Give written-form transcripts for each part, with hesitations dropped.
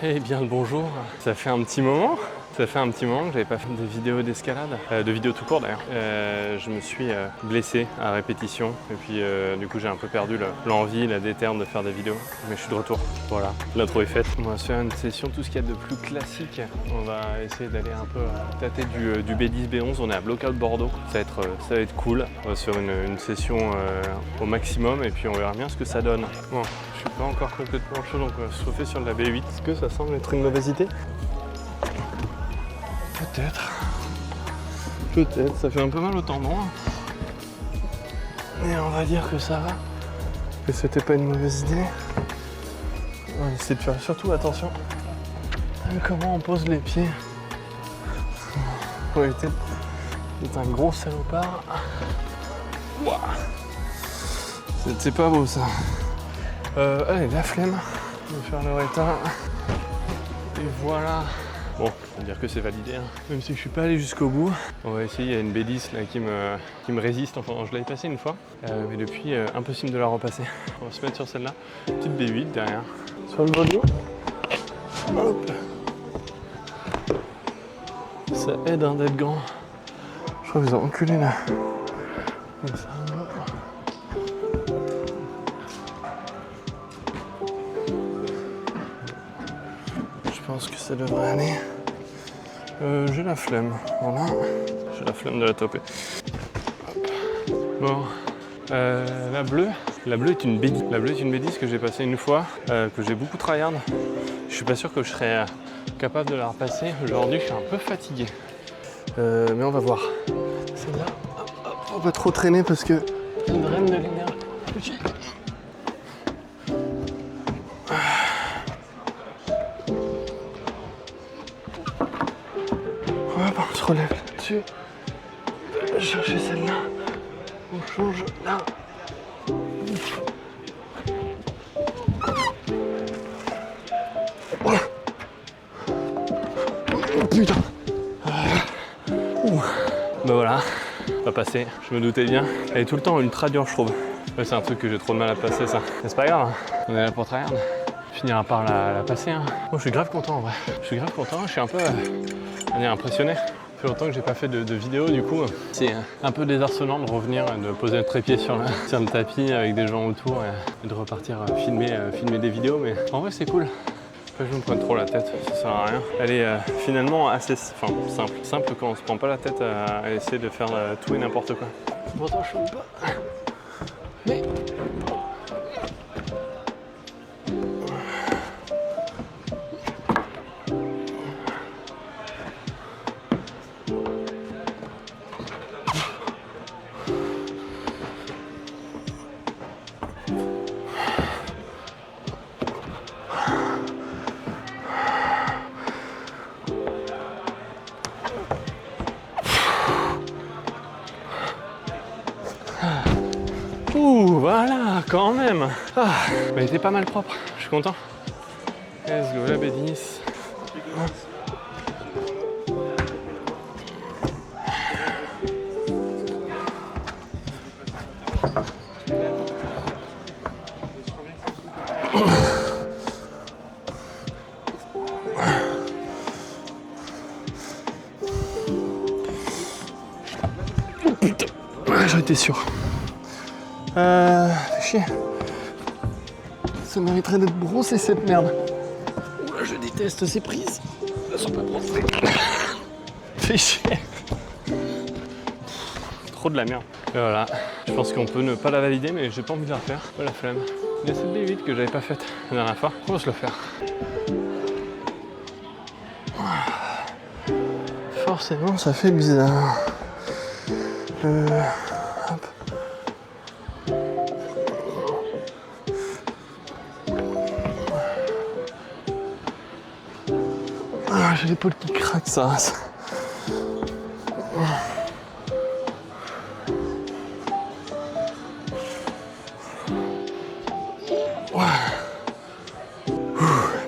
Eh bien le bonjour, ça fait un petit moment. Ça fait un petit moment que j'avais pas fait de vidéos d'escalade, de vidéos tout court d'ailleurs. Je me suis blessé à répétition et puis du coup j'ai un peu perdu l'envie, la déterre de faire des vidéos. Mais je suis de retour, voilà, l'intro est faite. On va se faire une session, tout ce qu'il y a de plus classique. On va essayer d'aller un peu tâter du B10, B11, on est à Blockout Bordeaux. Ça va être cool, on va se faire une session au maximum et puis on verra bien ce que ça donne. Bon, je suis pas encore complètement chaud donc on va se chauffer sur de la B8. Est-ce que ça semble être une mauvaise idée ? Peut-être, ça fait un peu mal au tendon. Mais on va dire que ça va. Que c'était pas une mauvaise idée. On va essayer de faire surtout attention à comment on pose les pieds. Pour éviter d'être un gros salopard. C'est pas beau ça. Allez, la flemme de faire le retard. Et voilà. Bon, on va dire que c'est validé, hein. Même si je suis pas allé jusqu'au bout. On va essayer, il y a une B10 là, qui me résiste, enfin je l'avais passée une fois, mais depuis impossible de la repasser. On va se mettre sur celle-là, petite B8 derrière. Sur le volume. Hop. Ça aide hein, d'être grand. Je crois que vous avez enculé là. Comme ça. Je pense que ça devrait aller. J'ai la flemme, voilà. J'ai la flemme de la toper. Hop. Bon, la bleue est une B10. La bleue est une B10 que j'ai passée une fois, que j'ai beaucoup tryhard. Je suis pas sûr que je serais capable de la repasser. Aujourd'hui, je suis un peu fatigué. Mais on va voir. Celle-là, on va pas trop traîner parce que elle draine de l'énergie. On se relève là-dessus. Je vais chercher celle-là. On change là. Oh putain. Bah voilà, pas passé, je me doutais bien. Elle est tout le temps ultra dure je trouve. Ouais, c'est un truc que j'ai trop de mal à passer ça. Mais c'est pas grave, on est là pour tryhard. Finira par la passer. Hein. Bon, je suis grave content en vrai. Je suis grave content, je suis un peu impressionné. Ça fait longtemps que j'ai pas fait de vidéo, du coup c'est un peu désarçonnant de revenir, de poser un trépied sur le tapis avec des gens autour et de repartir filmer des vidéos, mais en vrai c'est cool. Pas que je me prenne trop la tête, ça sert à rien. Elle est finalement assez simple quand on se prend pas la tête à essayer de faire tout et n'importe quoi. Pourtant je ne pas. Mais ouh, voilà, quand même. Ah, elle était pas mal propre, je suis content. Let's go, la B10. Oh putain, j'en étais sûr. Fais chier. Ça mériterait d'être brossé cette merde. Oula, je déteste ces prises. Elles sont pas brossées. Fais chier. Trop de la merde. Et voilà, je pense qu'on peut ne pas la valider, mais j'ai pas envie de la refaire. Pas la flemme. Il y a cette B8 que j'avais pas faite la dernière fois. On va se le faire. Forcément, ça fait bizarre. Hop. Ah, j'ai l'épaule qui craque, ça.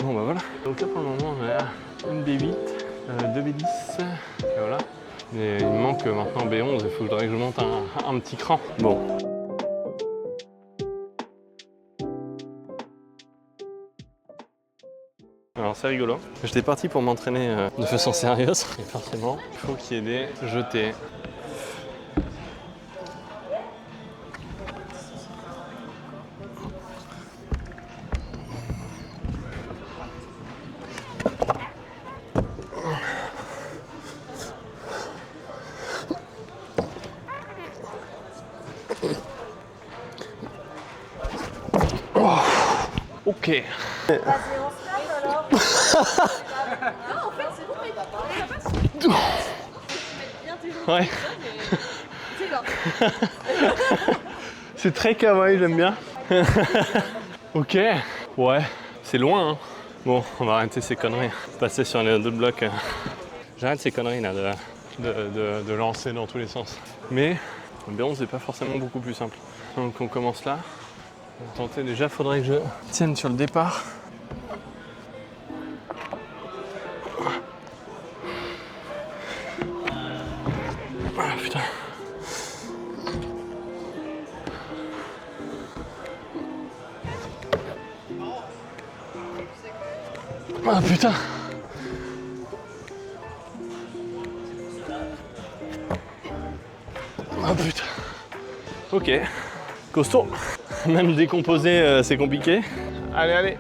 Bon bah voilà. Donc là pour le moment on a une B8, deux B10, et voilà. Mais il me manque maintenant B11, il faudrait que je monte un petit cran. Bon. Alors Alors c'est rigolo. J'étais parti pour m'entraîner de façon sérieuse. Et forcément, il faut qu'il y ait des jetés. Ok. Vas-y, on se tape alors. Non, en fait, c'est bon, il va pas. Bien toujours. Ouais. C'est là. C'est très kawaii, j'aime bien. Ok. Ouais. C'est loin, hein. Bon, on va arrêter ces conneries. Passer sur les deux blocs. J'arrête ces conneries là de lancer dans tous les sens. Mais le B11 c'est pas forcément beaucoup plus simple. Donc on commence là. On va tenter déjà, faudrait que je tienne sur le départ. Ah putain. Ah putain. Ah putain. Ok. Costaud. Même décomposer, c'est compliqué. Allez, allez.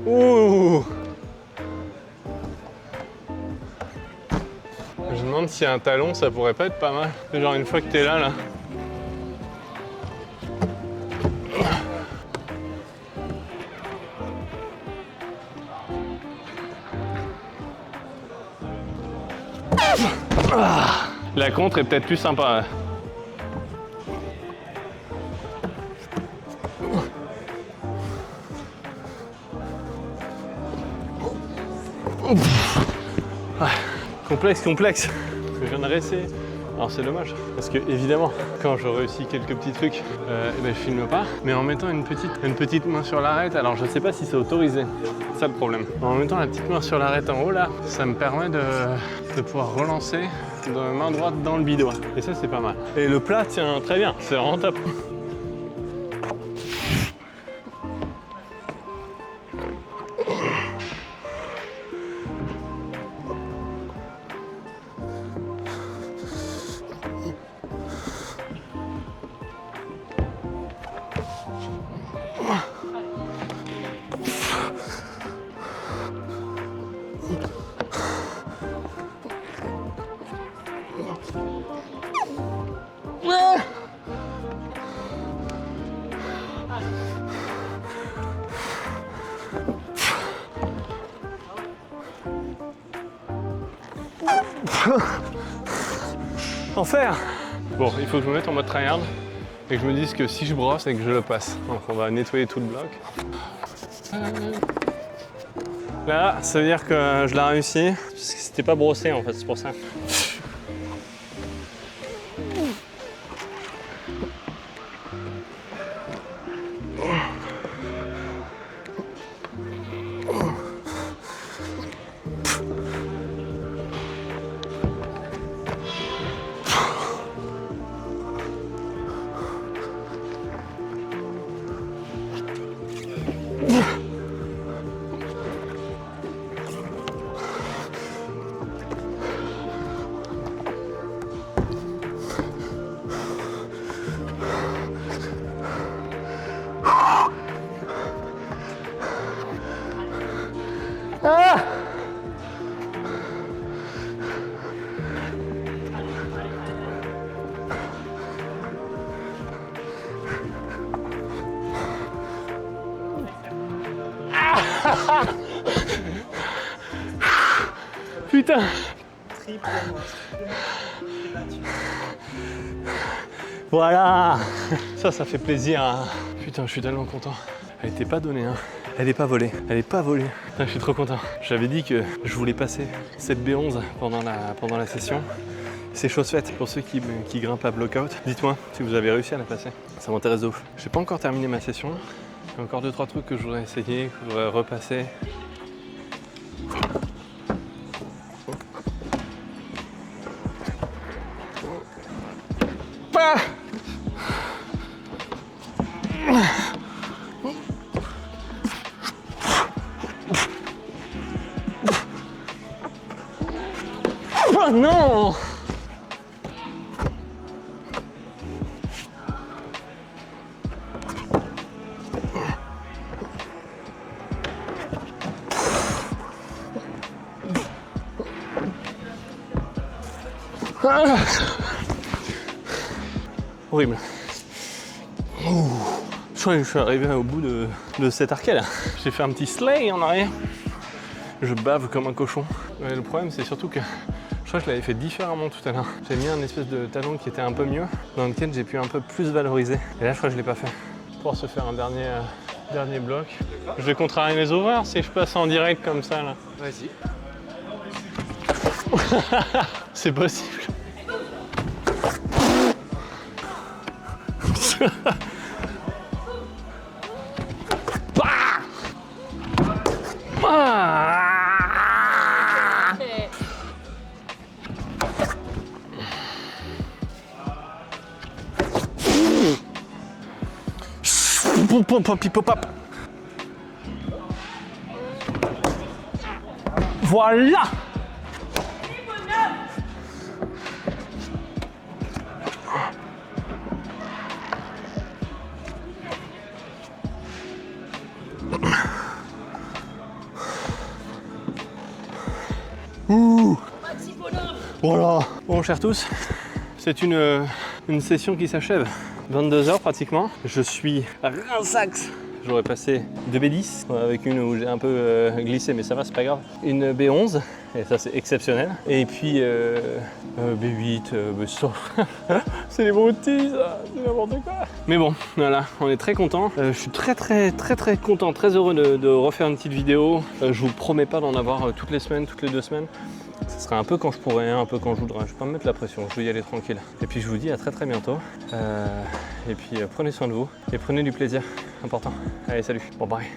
Ouh. Je me demande si un talon, ça pourrait pas être pas mal. Genre une fois que t'es là. La contre est peut-être plus sympa. Ouais. Complexe. Je viens de réessayer. Alors c'est dommage, parce que évidemment, quand je réussis quelques petits trucs, je filme pas. Mais en mettant une petite main sur l'arête, alors je sais pas si c'est autorisé. C'est ça le problème. En mettant la petite main sur l'arête en haut là, ça me permet de pouvoir relancer de main droite dans le bidon. Et ça c'est pas mal. Et le plat tient très bien, c'est vraiment top. Enfer. Bon, il faut que je me mette en mode tryhard et que je me dise que si je brosse et que je le passe. Donc on va nettoyer tout le bloc. Là, ça veut dire que je l'ai réussi. Parce que c'était pas brossé en fait, c'est pour ça. Ah! Putain! Voilà! Ça fait plaisir. Hein. Putain, je suis tellement content. Elle était pas donnée, hein. Elle est pas volée. Elle est pas volée. Putain, je suis trop content. J'avais dit que je voulais passer cette B11 pendant la session. C'est chose faite. Pour ceux qui grimpent à Blockout, dites-moi si vous avez réussi à la passer. Ça m'intéresse de ouf. J'ai pas encore terminé ma session. Il y a encore 2-3 trucs que je voudrais essayer, que je voudrais repasser. Ah! Oh non! Ah. Horrible. Ouh. Je crois que je suis arrivé au bout de cette arcade. J'ai fait un petit sleigh en arrière. Je bave comme un cochon. Ouais, le problème c'est surtout que je crois que je l'avais fait différemment tout à l'heure. J'ai mis un espèce de talon qui était un peu mieux, dans lequel j'ai pu un peu plus valoriser. Et là je crois que je l'ai pas fait. Pour se faire un dernier bloc. Je vais contrarier mes ouvreurs si je passe en direct comme ça là. Vas-y. C'est possible. Voilà. Ouh. Voilà. Bon, chers tous, c'est une session qui s'achève. 22h pratiquement. Je suis rinsax. J'aurais passé 2 B10 avec une où j'ai un peu glissé, mais ça va, c'est pas grave. Une B11, et ça c'est exceptionnel. Et puis B8, c'est les broutilles, ça, c'est n'importe quoi. Mais bon, voilà, on est très content. Je suis très content, très heureux de refaire une petite vidéo. Je vous promets pas d'en avoir toutes les semaines, toutes les 2 semaines. Ce sera un peu quand je pourrai, un peu quand je voudrais. Je vais pas me mettre la pression, je vais y aller tranquille. Et puis je vous dis à très bientôt. Et puis prenez soin de vous et prenez du plaisir, important. Allez, salut, bon bye.